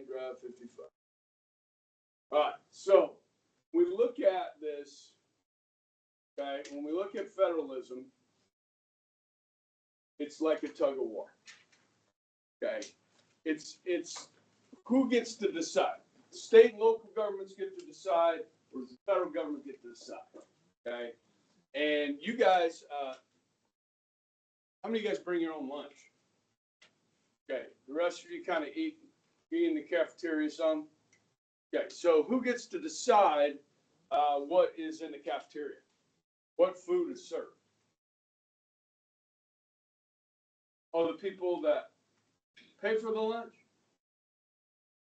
Drive 55. All right, so we look at this, okay, when we look at federalism, it's like a tug of war, okay? It's who gets to decide? State and local governments get to decide, or does the federal government get to decide, okay? And you guys, how many of you guys bring your own lunch? Okay, the rest of you kind of eat in the cafeteria some. Okay, so who gets to decide what is in the cafeteria? What food is served? Oh, the people that pay for the lunch?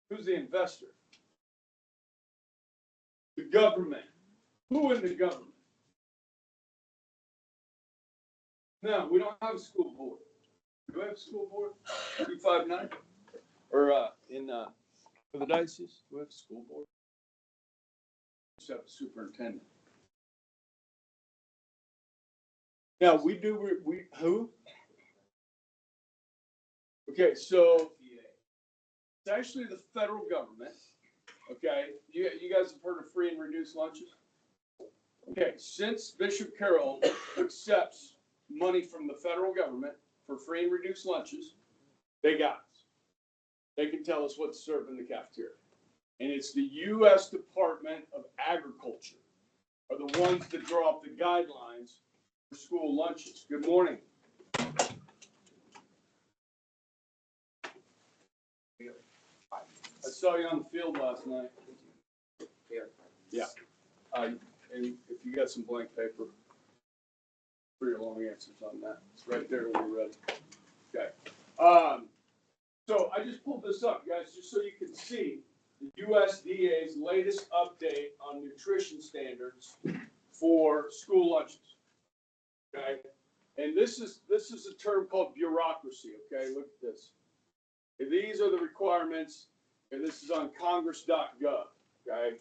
Who's the investor? The government. Who in the government? No, we don't have a school board. Do we have a school board? 259? Or for the diocese, do we have a school board? We just have a superintendent. Now, we who? Okay, so it's actually the federal government. Okay, you guys have heard of free and reduced lunches? Okay, since Bishop Carroll accepts money from the federal government for free and reduced lunches, they got us. They can tell us what to serve in the cafeteria. And it's the U.S. Department of Agriculture are the ones that draw up the guidelines for school lunches. Good morning. I saw you on the field last night. Yeah. And if you got some blank paper for your long answers on that, it's right there when you're ready. Okay. So I just pulled this up, guys, just so you can see the USDA's latest update on nutrition standards for school lunches. Okay. And this is a term called bureaucracy. Okay. Look at this. And these are the requirements. And this is on congress.gov, okay?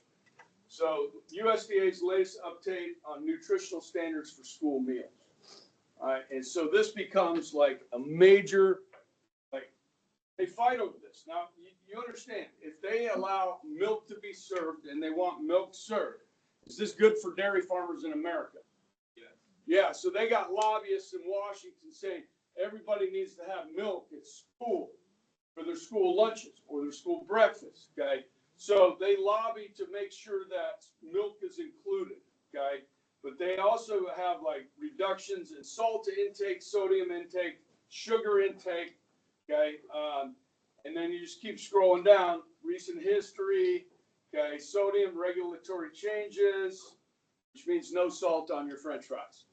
So USDA's latest update on nutritional standards for school meals. All right, and so this becomes like a major, like, they fight over this. Now, you understand, if they allow milk to be served and they want milk served, is this good for dairy farmers in America? Yeah. Yeah, so they got lobbyists in Washington saying everybody needs to have milk at school for their school lunches or their school breakfast, okay? So they lobby to make sure that milk is included, okay? But they also have like reductions in salt intake, sodium intake, sugar intake, okay? And then you just keep scrolling down, recent history, okay? Sodium regulatory changes, which means no salt on your French fries,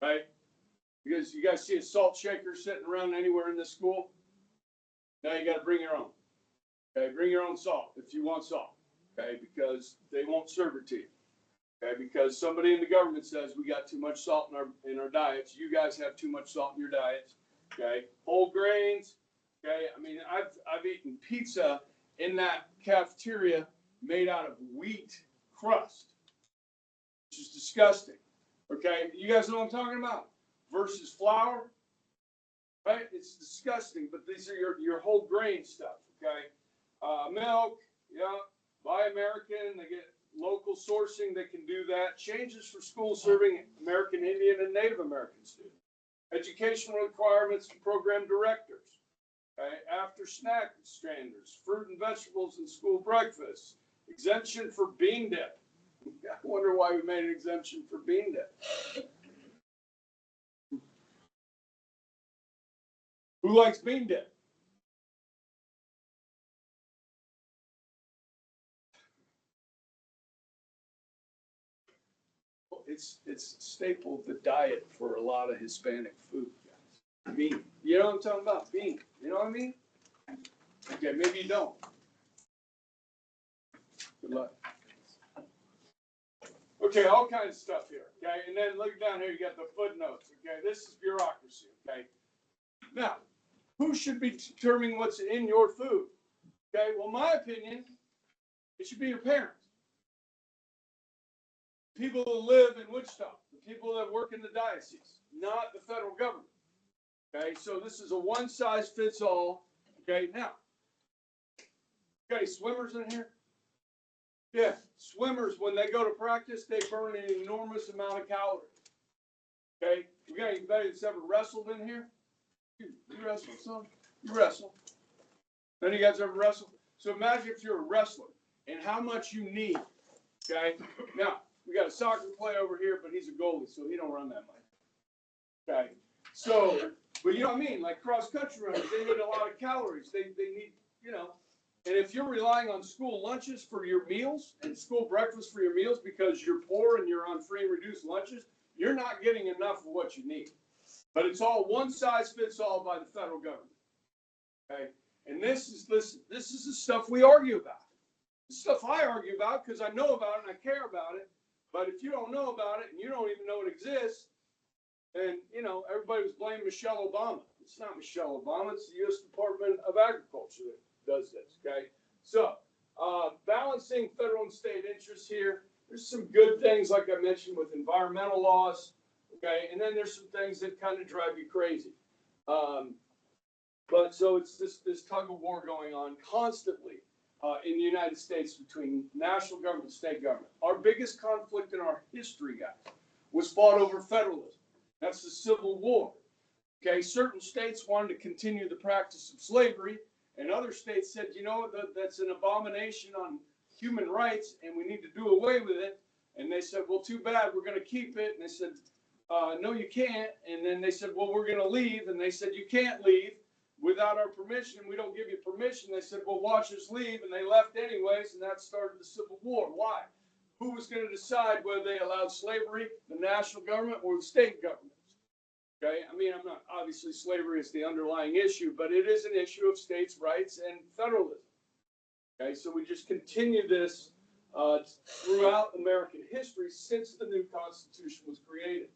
right? Because you guys see a salt shaker sitting around anywhere in this school? Now you got to bring your own. Okay, bring your own salt if you want salt. Okay, because they won't serve it to you. Okay, because somebody in the government says we got too much salt in our diets. You guys have too much salt in your diets. Okay, whole grains. Okay, I mean I've eaten pizza in that cafeteria made out of wheat crust, which is disgusting. Okay, you guys know what I'm talking about? Versus flour. Right? It's disgusting, but these are your whole grain stuff, okay? Milk, yeah, buy American, they get local sourcing, they can do that. Changes for school serving American Indian and Native American students. Educational requirements for program directors, okay? After snack standards, fruit and vegetables in school breakfast, exemption for bean dip. I wonder why we made an exemption for bean dip. Who likes bean dip? Well, it's a staple of the diet for a lot of Hispanic food, guys. Bean. You know what I'm talking about? Bean. You know what I mean? Okay, maybe you don't. Good luck. Okay, all kinds of stuff here. Okay, and then look down here, you got the footnotes. Okay, this is bureaucracy. Okay. Now, who should be determining what's in your food? Okay, well, my opinion, it should be your parents. People who live in Wichita, the people that work in the diocese, not the federal government. Okay, so this is a one-size-fits-all. Okay, now, Got any swimmers in here? Yeah, swimmers, when they go to practice, they burn an enormous amount of calories. Okay, we got anybody that's ever wrestled in here? You wrestle, son? You wrestle. None of you guys ever wrestle? So imagine if you're a wrestler and how much you need. Okay, now we got a soccer player over here, but he's a goalie, so he don't run that much. Okay, so, but you know what I mean? Like cross country runners, they need a lot of calories. They need, you know. And if you're relying on school lunches for your meals and school breakfast for your meals because you're poor and you're on free and reduced lunches, you're not getting enough of what you need. But it's all one size fits all by the federal government. Okay? And this is the stuff we argue about. The stuff I argue about because I know about it and I care about it. But if you don't know about it and you don't even know it exists, then, you know, everybody was blaming Michelle Obama. It's not Michelle Obama. It's the U.S. Department of Agriculture that does this, okay? So, balancing federal and state interests here. There's some good things, like I mentioned, with environmental laws, okay? And then there's some things that kind of drive you crazy. But so it's this tug of war going on constantly in the United States between national government and state government. Our biggest conflict in our history, guys, was fought over federalism. That's the Civil War. Okay, certain states wanted to continue the practice of slavery, and other states said, you know, that's an abomination on human rights, and we need to do away with it. And they said, well, too bad, we're going to keep it. And they said, no, you can't. And then they said, well, we're going to leave. And they said, you can't leave without our permission. We don't give you permission. They said, well, watch us leave. And they left anyways, and that started the Civil War. Why? Who was going to decide whether they allowed slavery, the national government or the state governments? Okay, I mean, I'm not, obviously slavery is the underlying issue, but it is an issue of states' rights and federalism. Okay, so we just continue this throughout American history since the new Constitution was created.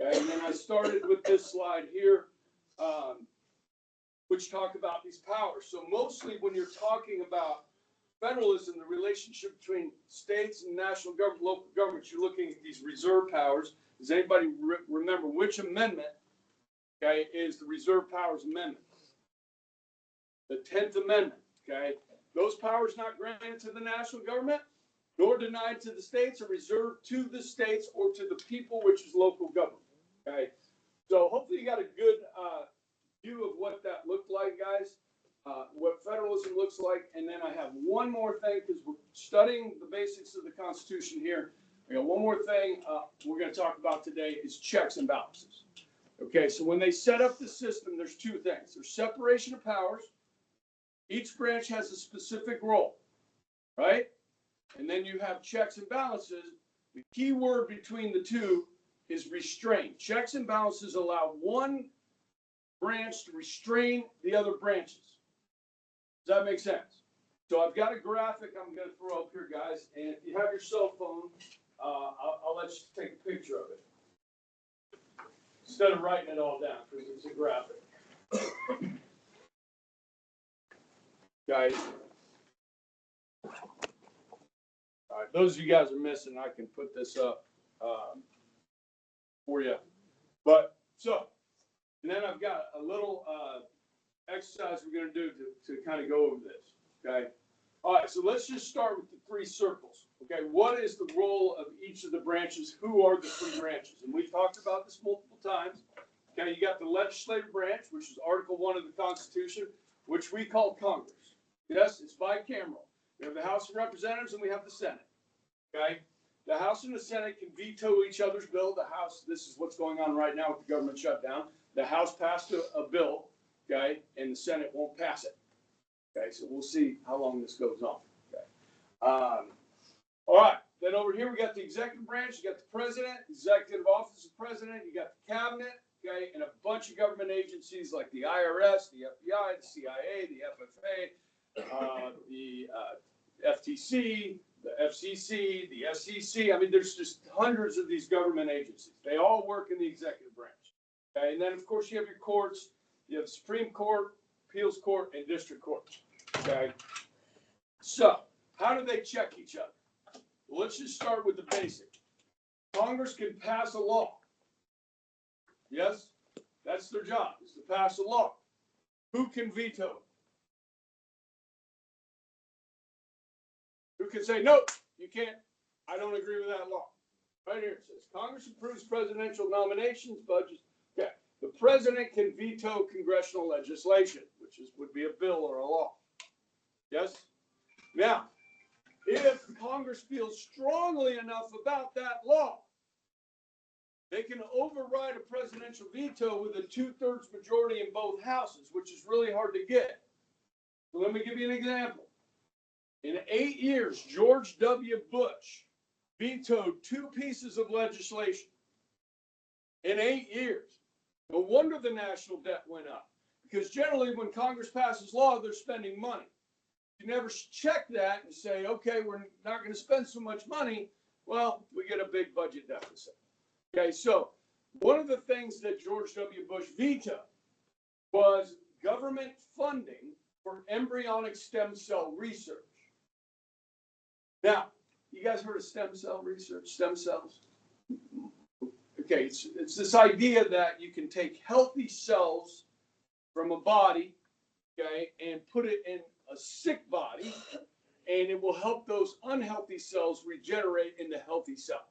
Okay, and then I started with this slide here, which talk about these powers. So mostly when you're talking about federalism, the relationship between states and national government, local governments, you're looking at these reserve powers. Does anybody remember which amendment, okay, is the Reserve Powers Amendment? The 10th Amendment, okay? Those powers not granted to the national government, nor denied to the states, are reserved to the states or to the people, which is local government, okay? So hopefully you got a good view of what that looked like, guys, what federalism looks like. And then I have one more thing, because we're studying the basics of the Constitution here. I got one more thing we're going to talk about today is checks and balances. Okay, so when they set up the system, there's two things. There's separation of powers. Each branch has a specific role, right? And then you have checks and balances. The key word between the two is restraint. Checks and balances allow one branch to restrain the other branches. Does that make sense? So I've got a graphic I'm going to throw up here, guys. And if you have your cell phone, I'll let you take a picture of it instead of writing it all down because it's a graphic. Guys, all right, those of you guys are missing, I can put this up for you. But so, and then I've got a little exercise we're going to do to kind of go over this. Okay. All right, so let's just start with the three circles. Okay, what is the role of each of the branches? Who are the three branches? And we've talked about this multiple times. Okay, you got the legislative branch, which is Article 1 of the Constitution, which we call Congress. Yes, it's bicameral. We have the House of Representatives and we have the Senate. Okay, the House and the Senate can veto each other's bill. The House, this is what's going on right now with the government shutdown. The House passed a bill, okay, and the Senate won't pass it. Okay, so we'll see how long this goes on. Okay. All right, then over here we got the executive branch. You got the president, executive office of president. You got the cabinet, okay, and a bunch of government agencies like the IRS, the FBI, the CIA, the FFA, the FTC, the FCC, the SEC. I mean, there's just hundreds of these government agencies. They all work in the executive branch. Okay, and then of course you have your courts. You have Supreme Court, Appeals Court, and District Court. Okay. So, how do they check each other? Well, let's just start with the basic. Congress can pass a law. Yes, that's their job, is to pass a law. Who can veto it? who can say, no, you can't, I don't agree with that law. Right here it says, Congress approves presidential nominations, budgets. Okay. The president can veto congressional legislation, which would be a bill or a law. Yes? Now, if Congress feels strongly enough about that law, they can override a presidential veto with a 2/3 majority in both houses, which is really hard to get. So let me give you an example. In 8 years, George W. Bush vetoed 2 pieces of legislation. In 8 years. No wonder the national debt went up. Because generally when Congress passes law, they're spending money. You never check that and say, okay, we're not going to spend so much money. Well, we get a big budget deficit. Okay, so one of the things that George W. Bush vetoed was government funding for embryonic stem cell research. Now, you guys heard of stem cell research, stem cells? Okay, it's this idea that you can take healthy cells from a body, okay, and put it in a sick body, and it will help those unhealthy cells regenerate into healthy cells.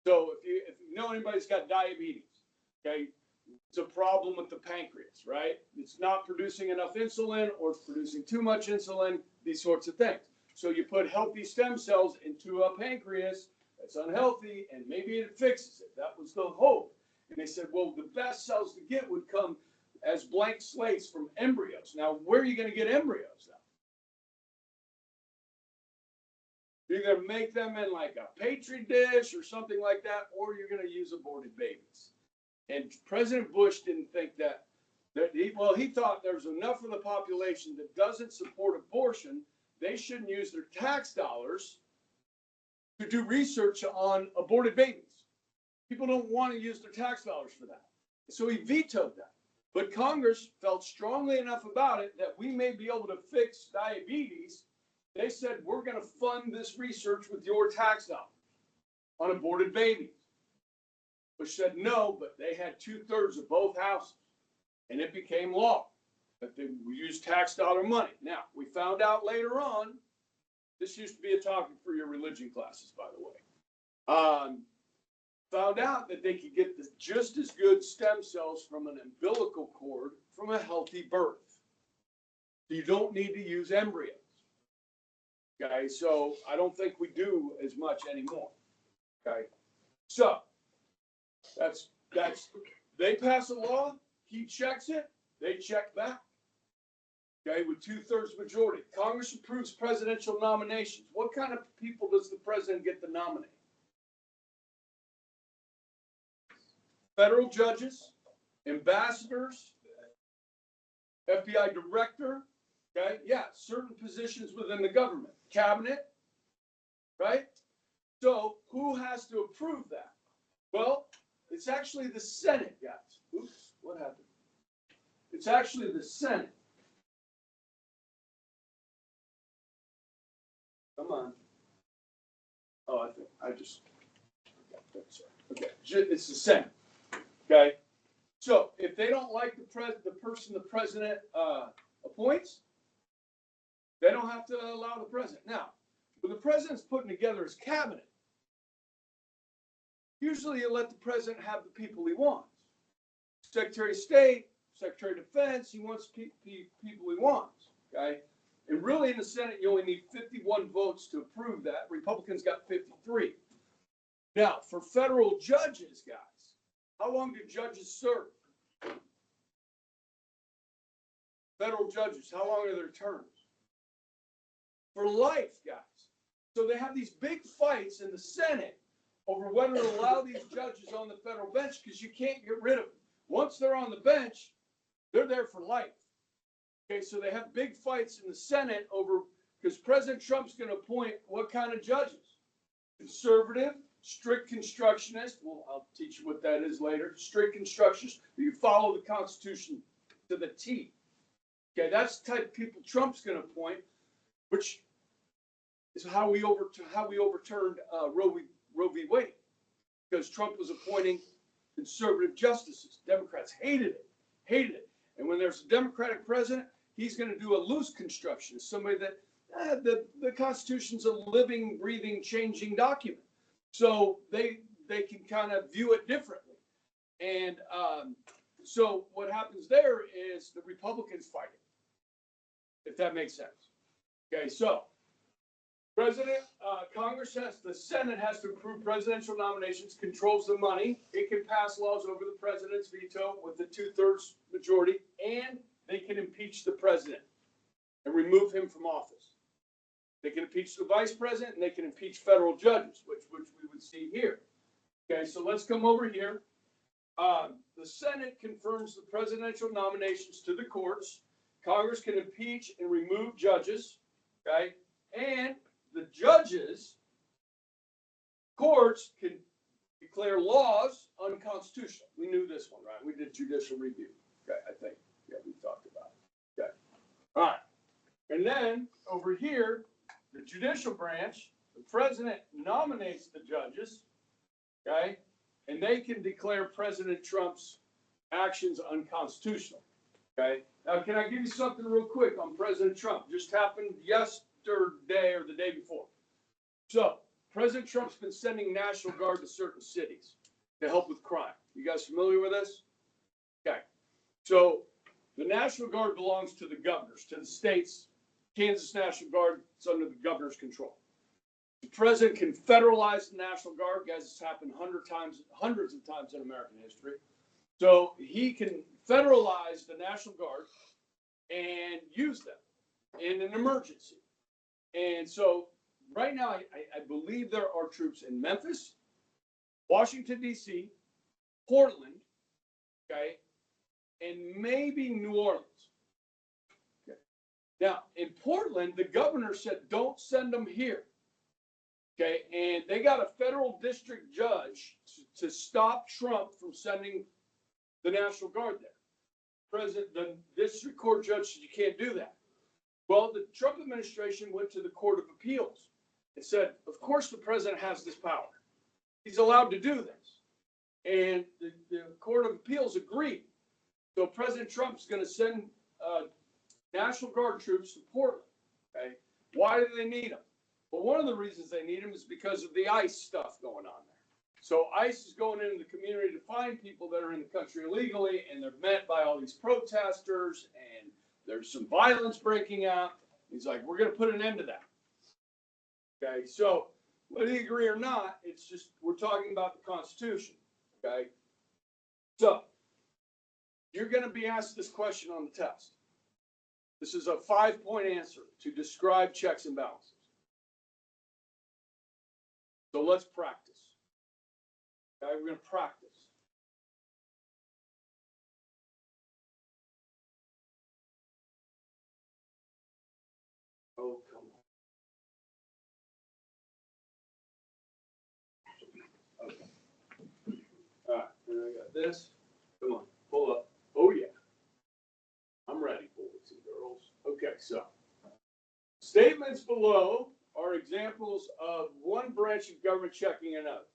So if you know anybody's got diabetes, okay, it's a problem with the pancreas, right? It's not producing enough insulin or it's producing too much insulin, these sorts of things. So you put healthy stem cells into a pancreas that's unhealthy and maybe it fixes it. That was the hope. And they said, well, the best cells to get would come as blank slates from embryos. Now, where are you going to get embryos now? You're going to make them in like a petri dish or something like that, or you're going to use aborted babies. And President Bush didn't think that he thought there's enough of the population that doesn't support abortion. They shouldn't use their tax dollars to do research on aborted babies. People don't want to use their tax dollars for that. So he vetoed that. But Congress felt strongly enough about it that we may be able to fix diabetes. They said, we're going to fund this research with your tax dollars on aborted babies. Bush said no, but they had 2/3 of both houses. And it became law that they use tax dollar money. Now, we found out later on, this used to be a topic for your religion classes, by the way. Found out that they could get just as good stem cells from an umbilical cord from a healthy birth. So you don't need to use embryos. Okay, so I don't think we do as much anymore. Okay, so that's they pass a law, he checks it, they check back. Okay, with 2/3 majority. Congress approves presidential nominations. What kind of people does the president get to nominate? Federal judges, ambassadors, FBI director, okay? Yeah, certain positions within the government, cabinet, right? So who has to approve that? Well, it's actually the Senate, guys. Oops, what happened? It's actually the Senate. Come on. Oh, I think I just, okay, it's the Senate. Okay, so if they don't like the person the president appoints, they don't have to allow the president. Now, when the president's putting together his cabinet, usually you let the president have the people he wants. Secretary of State, Secretary of Defense, he wants people he wants. Okay, and really in the Senate, you only need 51 votes to approve that. Republicans got 53. Now, for federal judges, guys, how long do judges serve? Federal judges, how long are their terms? For life, guys. So they have these big fights in the Senate over whether to allow these judges on the federal bench because you can't get rid of them. Once they're on the bench, they're there for life. Okay, so they have big fights in the Senate over, because President Trump's going to appoint what kind of judges? Conservative, strict constructionist. Well, I'll teach you what that is later. Strict constructionist. You follow the Constitution to the T. Okay, that's the type of people Trump's going to appoint, which is how we overturned Roe v. Wade, because Trump was appointing conservative justices. Democrats hated it. And when there's a Democratic president, he's going to do a loose constructionist, somebody that The Constitution's a living, breathing, changing document. So they can kind of view it differently. And so what happens there is the Republicans fight it, if that makes sense. Okay, so Congress the Senate has to approve presidential nominations, controls the money. It can pass laws over the president's veto with a 2/3 majority, and they can impeach the president and remove him from office. They can impeach the vice president, and they can impeach federal judges, which we would see here. Okay, so let's come over here. The Senate confirms the presidential nominations to the courts. Congress can impeach and remove judges. Okay, and the judges, courts can declare laws unconstitutional. We knew this one, right? We did judicial review. Okay, I think. Yeah, we talked about it. Okay. All right. And then over here, the judicial branch, the president nominates the judges. Okay. And they can declare President Trump's actions unconstitutional. Okay. Now, can I give you something real quick on President Trump? Just happened yesterday or the day before. So, President Trump's been sending National Guard to certain cities to help with crime. You guys familiar with this? Okay. So, the National Guard belongs to the governors, to the states. Kansas National Guard is under the governor's control. The president can federalize the National Guard. Guys, it's happened hundreds of times in American history. So he can federalize the National Guard and use them in an emergency. And so right now, I believe there are troops in Memphis, Washington, D.C., Portland, okay, and maybe New Orleans. Okay. Now, in Portland, the governor said, don't send them here. Okay, and they got a federal district judge to stop Trump from sending the National Guard there. The district court judge said you can't do that. Well, the Trump administration went to the Court of Appeals and said, of course the president has this power. He's allowed to do this. And the Court of Appeals agreed. So President Trump's going to send National Guard troops to Portland. Okay, why do they need them? Well, one of the reasons they need them is because of the ICE stuff going on there. So ICE is going into the community to find people that are in the country illegally, and they're met by all these protesters, and there's some violence breaking out. He's like, we're going to put an end to that. Okay, so whether you agree or not, it's just we're talking about the Constitution. Okay, so you're going to be asked this question on the test. This is a 5-point answer to describe checks and balances. So let's practice. Okay, we're going to practice. Oh, come on. Okay. All right, and I got this. Come on, pull up. Oh, yeah. I'm ready, boys and girls. Okay, so statements below are examples of one branch of government checking another.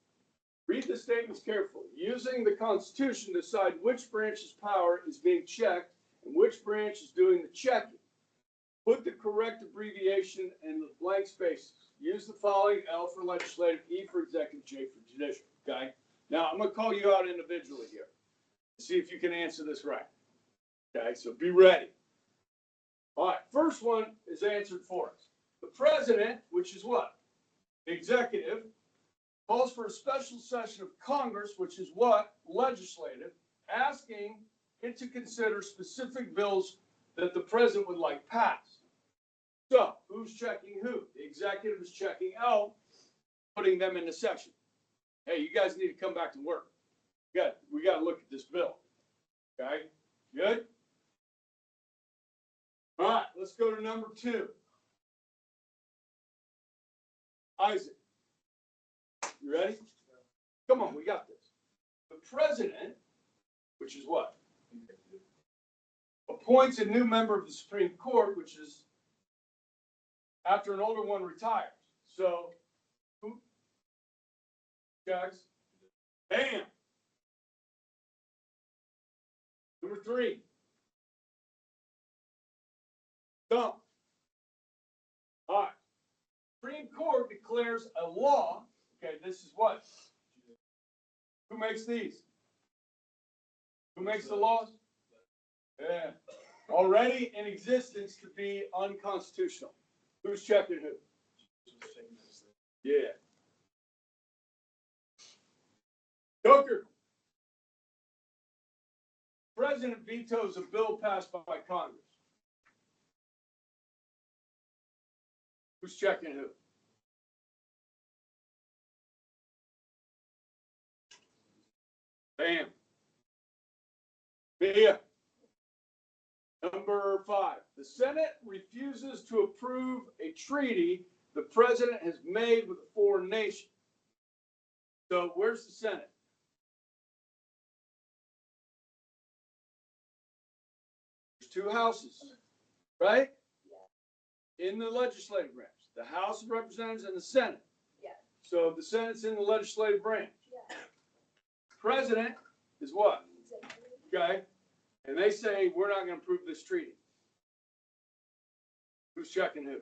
Read the statements carefully. Using the Constitution to decide which branch's power is being checked and which branch is doing the checking. Put the correct abbreviation in the blank spaces. Use the following: L for legislative, E for executive, J for judicial. Okay? Now, I'm going to call you out individually here. See if you can answer this right. Okay, so be ready. All right, first one is answered for us. The president, which is what? The executive, calls for a special session of Congress, which is what? Legislative, asking it to consider specific bills that the president would like passed. So, who's checking who? The executive is checking L, putting them in the section. Hey, you guys need to come back to work. We got to look at this bill. Okay? Good? All right, let's go to number 2. Isaac, you ready? Come on, we got this. The president, which is what? Appoints a new member of the Supreme Court, which is after an older one retires. So, who? Guys? Bam! Number 3. Dump. Court declares a law. Okay, this is what? Who makes these? Who makes the laws? Yeah. Already in existence to be unconstitutional. Who's checking who? Yeah. Joker. President vetoes a bill passed by Congress. Who's checking who? Bam. Mia. Number 5. The Senate refuses to approve a treaty the president has made with a foreign nation. So where's the Senate? There's 2 houses, right? Yeah. In the legislative branch. The House of Representatives and the Senate. Yeah. So the Senate's in the legislative branch. Yeah. President is what? Executive. Okay. And they say, we're not going to approve this treaty. Who's checking who?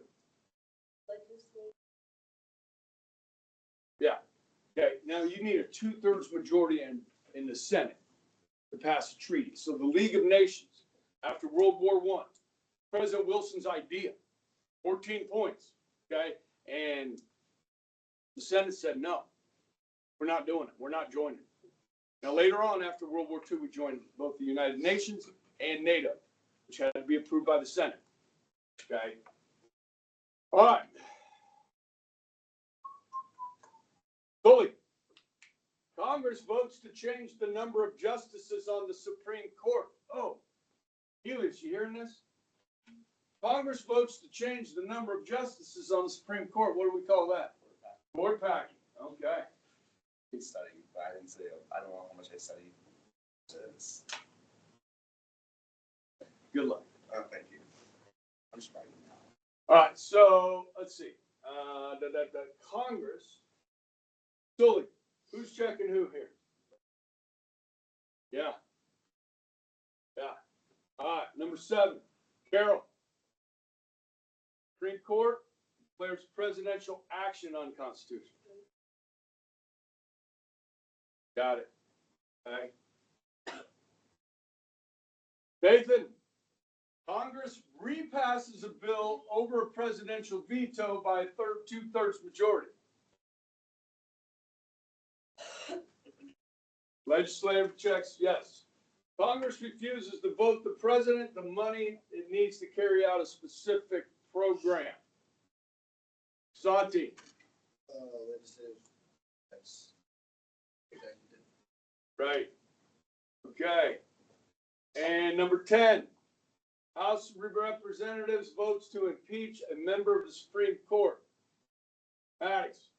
Legislative. Yeah. Okay. Now you need a 2/3 majority in the Senate to pass a treaty. So the League of Nations, after World War I, President Wilson's idea, 14 points. Okay. And the Senate said, no, we're not doing it. We're not joining. Now, later on, after World War II, we joined both the United Nations and NATO, which had to be approved by the Senate. Okay. All right. Bully. Congress votes to change the number of justices on the Supreme Court. Oh, Healy, is you hearing this? Congress votes to change the number of justices on the Supreme Court. What do we call that? Court packing. Okay. Studying, but I didn't say, I don't know how much I studied. Good luck. Oh, thank you. I'm just writing now. All right, so let's see. Congress. Sully, who's checking who here? Yeah. Yeah. All right, number 7. Carol. Supreme Court declares presidential action unconstitutional. Got it. Okay. Nathan, Congress repasses a bill over a presidential veto by a 2/3 majority. Legislative checks, yes. Congress refuses to vote the president the money it needs to carry out a specific program. Santi. Legislative. That's right. Okay. And number 10, House of Representatives votes to impeach a member of the Supreme Court. Maddox.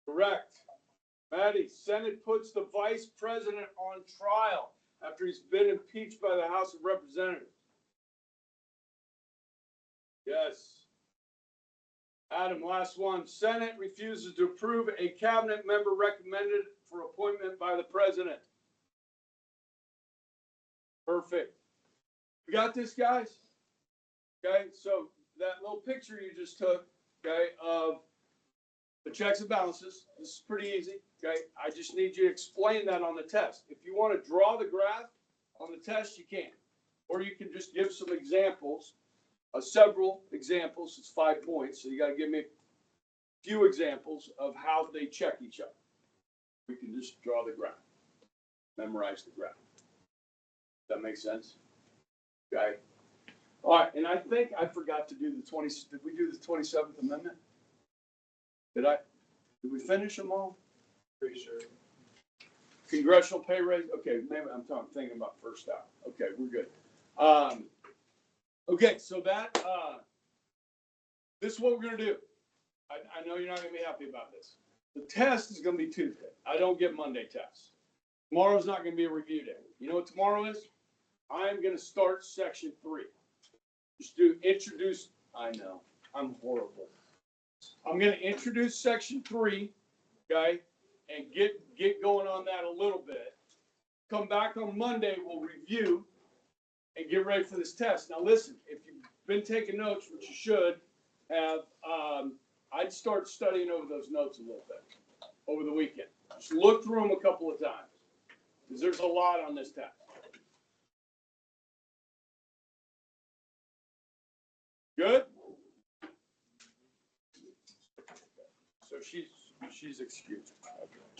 Correct. Maddie, Senate puts the vice president on trial after he's been impeached by the House of Representatives. Yes. Adam, last one. Senate refuses to approve a cabinet member recommended for appointment by the president. Perfect. We got this, guys? Okay, so that little picture you just took, okay, of the checks and balances, this is pretty easy, okay? I just need you to explain that on the test. If you want to draw the graph on the test, you can. Or you can just give some examples. Several examples, it's 5 points, so you got to give me a few examples of how they check each other. We can just draw the graph, memorize the graph. Does that make sense? Okay. All right, and I think I forgot to do the 20. Did we do the 27th Amendment? Did we finish them all? pretty sure. Congressional pay raise. Okay, maybe I'm thinking about first out. Okay, we're good. Okay, so that this is what we're gonna do. I know you're not gonna be happy about this. The test is gonna be Tuesday. I don't get Monday tests. Tomorrow's not gonna be a review day. You know what tomorrow is? I'm gonna start section 3. Just do introduce. I know I'm horrible. I'm gonna introduce section 3, okay, and get going on that a little bit. Come back on Monday. We'll review. and get ready for this test. Now listen, if you've been taking notes, which you should have, I'd start studying over those notes a little bit over the weekend. Just look through them a couple of times, because there's a lot on this test. Good? So she's excused. Okay.